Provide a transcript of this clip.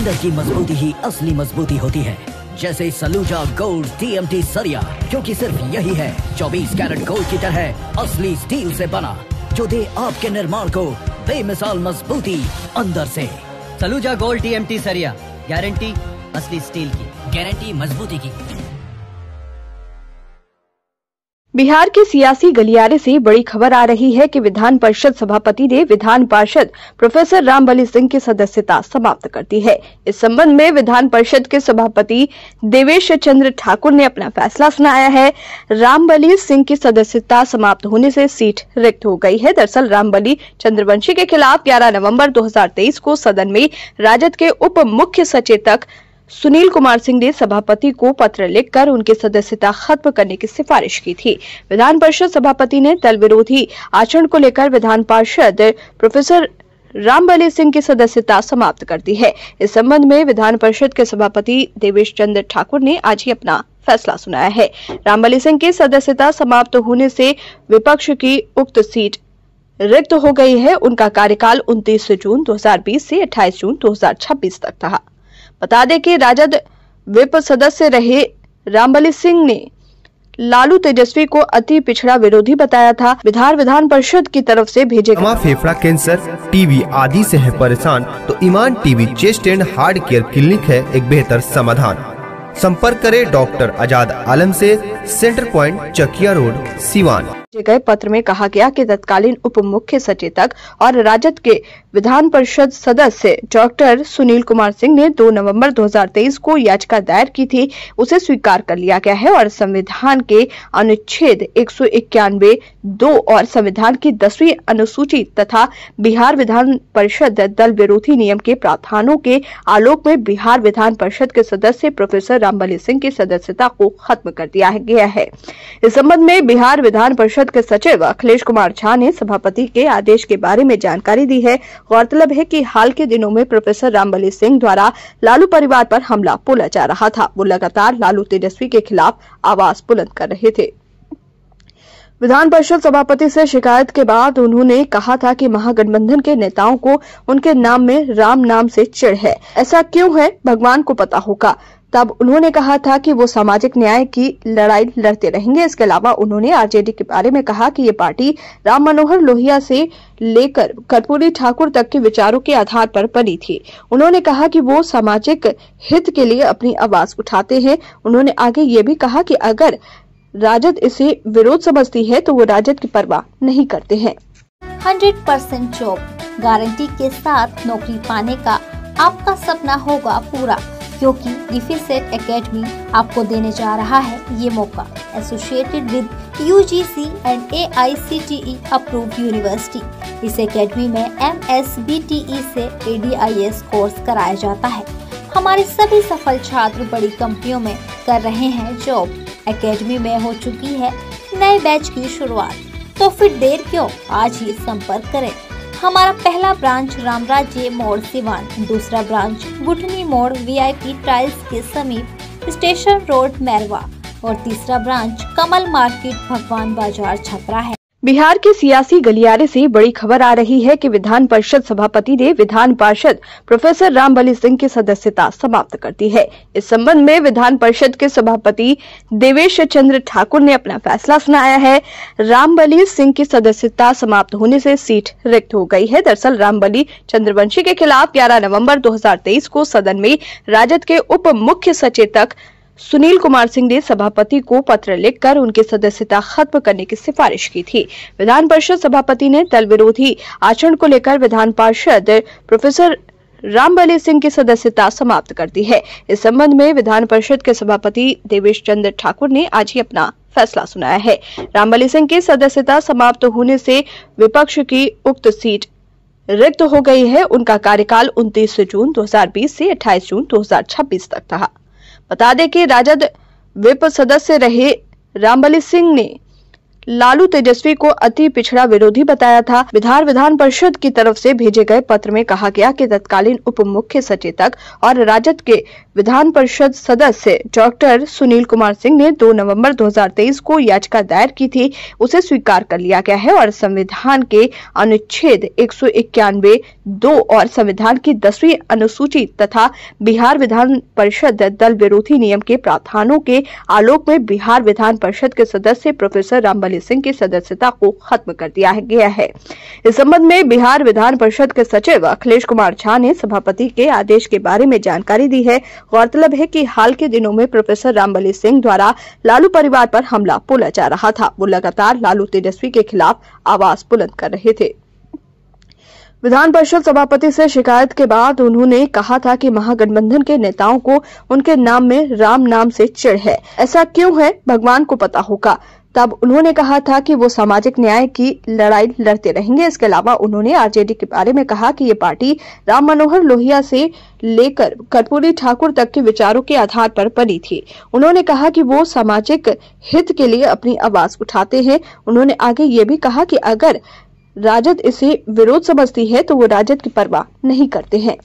अंदर की मजबूती ही असली मजबूती होती है, जैसे सलूजा गोल्ड TMT सरिया, क्योंकि सिर्फ यही है 24 कैरेट गोल्ड की तरह असली स्टील से बना, जो दे आपके निर्माण को बेमिसाल मजबूती अंदर से। सलूजा गोल्ड TMT सरिया, गारंटी असली स्टील की, गारंटी मजबूती की। बिहार के सियासी गलियारे से बड़ी खबर आ रही है कि विधान परिषद सभापति ने विधान पार्षद प्रोफेसर रामबली सिंह की सदस्यता समाप्त कर दी है। इस संबंध में विधान परिषद के सभापति देवेश चंद्र ठाकुर ने अपना फैसला सुनाया है। रामबली सिंह की सदस्यता समाप्त होने से सीट रिक्त हो गई है। दरअसल रामबली चंद्रवंशी के खिलाफ 11 नवंबर 2023 को सदन में राजद के उप मुख्य सचेतक सुनील कुमार सिंह ने सभापति को पत्र लिखकर उनकी सदस्यता खत्म करने की सिफारिश की थी। विधान परिषद सभापति ने दल विरोधी आचरण को लेकर विधान पार्षद प्रोफेसर रामबली सिंह की सदस्यता समाप्त कर दी है। इस संबंध में विधान परिषद के सभापति देवेश चंद्र ठाकुर ने आज ही अपना फैसला सुनाया है। रामबली सिंह की सदस्यता समाप्त होने से विपक्ष की उक्त सीट रिक्त हो गई है। उनका कार्यकाल 29 जून 2020 से 28 जून 2026 तक था। बता दें कि राजद विप सदस्य रहे रामबली सिंह ने लालू तेजस्वी को अति पिछड़ा विरोधी बताया था। विधान परिषद की तरफ से भेजे फेफड़ा कैंसर, टीबी आदि से है परेशान तो Iman TB chest and heart care clinic है एक बेहतर समाधान। संपर्क करें डॉक्टर आजाद आलम से, centre point Chakiya road, Siwan. गए पत्र में कहा गया कि तत्कालीन उप मुख्य सचेतक और राजद के विधान परिषद सदस्य डॉक्टर सुनील कुमार सिंह ने 2 नवंबर 2023 को याचिका दायर की थी, उसे स्वीकार कर लिया गया है और संविधान के अनुच्छेद 191(2) और संविधान की 10वीं अनुसूची तथा बिहार विधान परिषद दल विरोधी नियम के प्रावधानों के आलोक में बिहार विधान परिषद के सदस्य प्रोफेसर रामबली सिंह की सदस्यता को खत्म कर दिया गया है। इस संबंध में बिहार विधान परिषद के सचिव अखिलेश कुमार झा ने सभापति के आदेश के बारे में जानकारी दी है। गौरतलब है कि हाल के दिनों में प्रोफेसर रामबली सिंह द्वारा लालू परिवार पर हमला बोला जा रहा था। वो लगातार लालू तेजस्वी के खिलाफ आवाज बुलंद कर रहे थे। विधान परिषद सभापति से शिकायत के बाद उन्होंने कहा था कि महागठबंधन के नेताओं को उनके नाम में राम नाम से चिढ़ है। ऐसा क्यों है भगवान को पता होगा। तब उन्होंने कहा था कि वो सामाजिक न्याय की लड़ाई लड़ते रहेंगे। इसके अलावा उन्होंने आरजेडी के बारे में कहा कि ये पार्टी राम मनोहर लोहिया से लेकर कर्पूरी ठाकुर तक के विचारों के आधार पर बनी थी। उन्होंने कहा कि वो सामाजिक हित के लिए अपनी आवाज उठाते हैं। उन्होंने आगे ये भी कहा कि अगर राजद इसे विरोध समझती है तो वो राजद की परवाह नहीं करते हैं। 100% जॉब गारंटी के साथ नौकरी पाने का आपका सपना होगा पूरा, क्योंकि डिफेसेट एकेडमी आपको देने जा रहा है ये मौका। Associated with UGC and AICTE approved university. इस एकेडमी में MSBTE से ADIS कोर्स कराया जाता है। हमारे सभी सफल छात्र बड़ी कंपनियों में कर रहे हैं जॉब। एकेडमी में हो चुकी है नए बैच की शुरुआत, तो फिर देर क्यों, आज ही संपर्क करें। हमारा पहला ब्रांच रामराज्य मोड़ सिवान, दूसरा ब्रांच गुठनी मोड़ VIP टाइल्स के समीप स्टेशन रोड मैरवा और तीसरा ब्रांच कमल मार्केट भगवान बाजार छपरा है। बिहार के सियासी गलियारे से बड़ी खबर आ रही है कि विधान परिषद सभापति ने विधान पार्षद प्रोफेसर रामबली सिंह की सदस्यता समाप्त कर दी है। इस संबंध में विधान परिषद के सभापति देवेश चंद्र ठाकुर ने अपना फैसला सुनाया है। रामबली सिंह की सदस्यता समाप्त होने से सीट रिक्त हो गई है। दरअसल रामबली चंद्रवंशी के खिलाफ 11 नवंबर 2023 को सदन में राजद के उप मुख्य सचेतक सुनील कुमार सिंह ने सभापति को पत्र लिखकर उनकी सदस्यता खत्म करने की सिफारिश की थी। विधान परिषद सभापति ने दल विरोधी आचरण को लेकर विधान पार्षद प्रोफेसर रामबली सिंह की सदस्यता समाप्त कर दी है। इस संबंध में विधान परिषद के सभापति देवेश चंद्र ठाकुर ने आज ही अपना फैसला सुनाया है। रामबली सिंह की सदस्यता समाप्त होने से विपक्ष की उक्त सीट रिक्त हो गई है। उनका कार्यकाल 29 जून 2020 से 28 जून 2026 तक था। बता दें कि राजद विप सदस्य रहे रामबली सिंह ने लालू तेजस्वी को अति पिछड़ा विरोधी बताया था। विधान परिषद की तरफ से भेजे गए पत्र में कहा गया कि तत्कालीन उप मुख्य सचेतक और राजद के विधान परिषद सदस्य डॉक्टर सुनील कुमार सिंह ने 2 नवंबर 2023 को याचिका दायर की थी, उसे स्वीकार कर लिया गया है और संविधान के अनुच्छेद 191(2) और संविधान की 10वीं अनुसूची तथा बिहार विधान परिषद दल विरोधी नियम के प्रावधानों के आलोक में बिहार विधान परिषद के सदस्य प्रोफेसर रामबली सिंह की सदस्यता को खत्म कर दिया गया है। इस संबंध में बिहार विधान परिषद के सचिव अखिलेश कुमार झा ने सभापति के आदेश के बारे में जानकारी दी है। गौरतलब है कि हाल के दिनों में प्रोफेसर रामबली सिंह द्वारा लालू परिवार पर हमला बोला जा रहा था। वो लगातार लालू तेजस्वी के खिलाफ आवाज बुलंद कर रहे थे। विधान परिषद सभापति से शिकायत के बाद उन्होंने कहा था कि महागठबंधन के नेताओं को उनके नाम में राम नाम से चिढ़ है। ऐसा क्यों है भगवान को पता होगा। तब उन्होंने कहा था कि वो सामाजिक न्याय की लड़ाई लड़ते रहेंगे। इसके अलावा उन्होंने आरजेडी के बारे में कहा कि ये पार्टी राम मनोहर लोहिया से लेकर कर्पूरी ठाकुर तक के विचारों के आधार पर बनी थी। उन्होंने कहा कि वो सामाजिक हित के लिए अपनी आवाज उठाते हैं। उन्होंने आगे ये भी कहा कि अगर राजद इसे विरोध समझती है तो वो राजद की परवाह नहीं करते हैं।